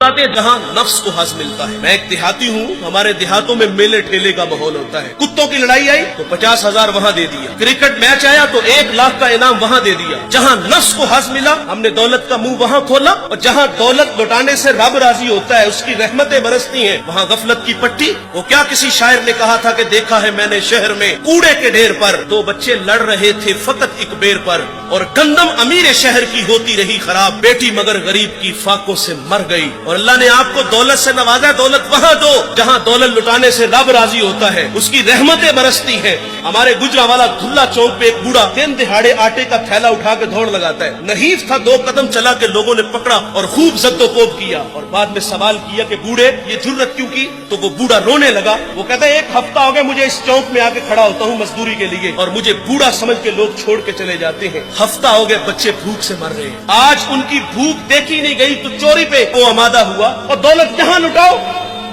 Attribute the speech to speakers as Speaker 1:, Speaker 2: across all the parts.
Speaker 1: जहाँ नफ्स को हज मिलता है। मैं एक देहाती हूँ, हमारे देहातों में मेले ठेले का माहौल होता है। कुत्तों की लड़ाई आई तो 50,000 वहाँ दे दिया, क्रिकेट मैच आया तो 1 लाख का इनाम वहाँ दे दिया। जहाँ नफ्स को हज मिला हमने दौलत का मुंह वहाँ खोला, और जहाँ दौलत लुटाने से रब राजी होता है, उसकी रहमतें बरसती हैं, वहाँ गफलत की पट्टी। वो क्या किसी शायर ने कहा था कि देखा है मैंने शहर में कूड़े के ढेर पर 2 बच्चे लड़ रहे थे फकत एक बेर पर, और गंदम अमीर शहर की होती रही खराब, बेटी मगर गरीब की फाकों से मर गई। और अल्लाह ने आपको दौलत से नवाजा, दौलत वहाँ दो जहाँ दौलत लुटाने से रब राजी होता है, उसकी रहमतें बरसती हैं। हमारे गुजरावाला धुल्ला चौक पे एक बूढ़ा दिन दिहाड़े आटे का थैला उठा के दौड़ लगाता है। नहीफ था, 2 कदम चला के लोगों ने पकड़ा और खूब जद्दोकोब किया, और बाद में सवाल किया कि बूढ़े ये जुर्रत क्यों की? तो वो बूढ़ा रोने लगा। वो कहता है 1 हफ्ता हो गया मुझे इस चौक में आके खड़ा होता हूँ मजदूरी के लिए, और मुझे बूढ़ा समझ के लोग छोड़ के चले जाते हैं। हफ्ता हो गया बच्चे भूख से मर रहे हैं। आज उनकी भूख देखी नहीं गई तो चोरी पे वो आमादा हुआ, और दौलत जहाँ लुटाओ।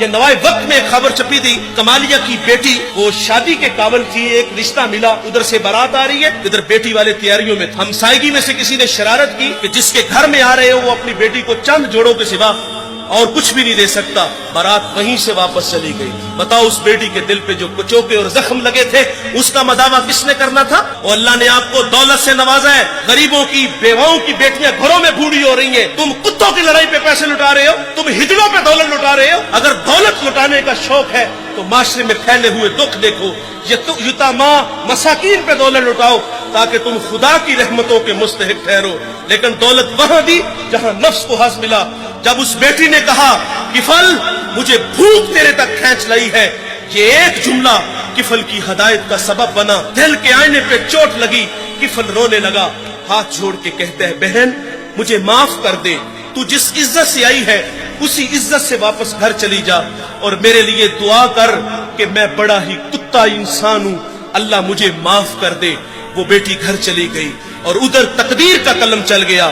Speaker 1: ये नवाए वक्त में खबर छपी थी, कमालिया की बेटी वो शादी के काबिल थी, एक रिश्ता मिला, उधर से बारात आ रही है, इधर बेटी वाले तैयारियों में। हमसायगी में से किसी ने शरारत की कि जिसके घर में आ रहे हो वो अपनी बेटी को चंद जोड़ों के सिवा और कुछ भी नहीं दे सकता। बारात वहीं से वापस चली गई। बताओ उस बेटी के दिल पे जो कुचोके और जख्म लगे थे, उसका मदावा किसने करना था? और अल्लाह ने आपको दौलत से नवाजा है। गरीबों की बेवाओं की बेटियां घरों में बूढ़ी हो रही हैं, तुम कुत्तों की लड़ाई पे पैसे लुटा रहे हो, तुम हिजड़ों पे दौलत लुटा रहे हो। अगर दौलत लुटाने का शौक है तो माशरे में फैले हुए दुख देखो, युतामा मसाकीन पे दौलत लुटाओ ताकि तुम खुदा की रहमतों के मुस्तहिक ठहरो। लेकिन दौलत वहां दी जहां नफ्स को हज मिला। जब उस बेटी ने कहा किफल मुझे भूख तेरे तक खींच लाई है, ये एक जुमला किफल की हदायत का सबब बना। दिल के आईने पे चोट लगी, किफल रोने लगा, हाथ जोड़ के कहते हैं बहन मुझे माफ कर दे, तू जिस इज्जत से आई है उसी इज्जत से वापस घर चली जा, और मेरे लिए दुआ कर कि मैं बड़ा ही कुत्ता इंसान हूँ, अल्लाह मुझे माफ कर दे। वो बेटी घर चली गई और उधर तकदीर का कलम चल गया।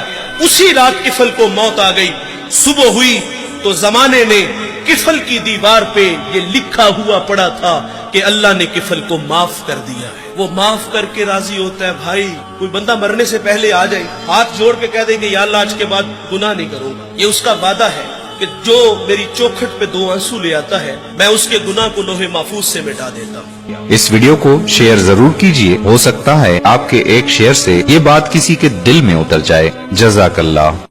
Speaker 1: उसी रात किफल को मौत आ गई। सुबह हुई तो जमाने ने किफल की दीवार पे ये लिखा हुआ पड़ा था कि अल्लाह ने किफल को माफ कर दिया है। वो माफ करके राजी होता है। भाई कोई बंदा मरने से पहले आ जाए, हाथ जोड़ के कह दे कि या अल्लाह आज के बाद गुनाह नहीं करूंगा, ये उसका वादा है कि जो मेरी चौखट पे 2 आंसू ले आता है मैं उसके गुनाह को लोहे महफूज से मिटा देता हूँ।
Speaker 2: इस वीडियो को शेयर जरूर कीजिए, हो सकता है आपके एक शेयर से ये बात किसी के दिल में उतर जाए। जज़ाकल्लाह।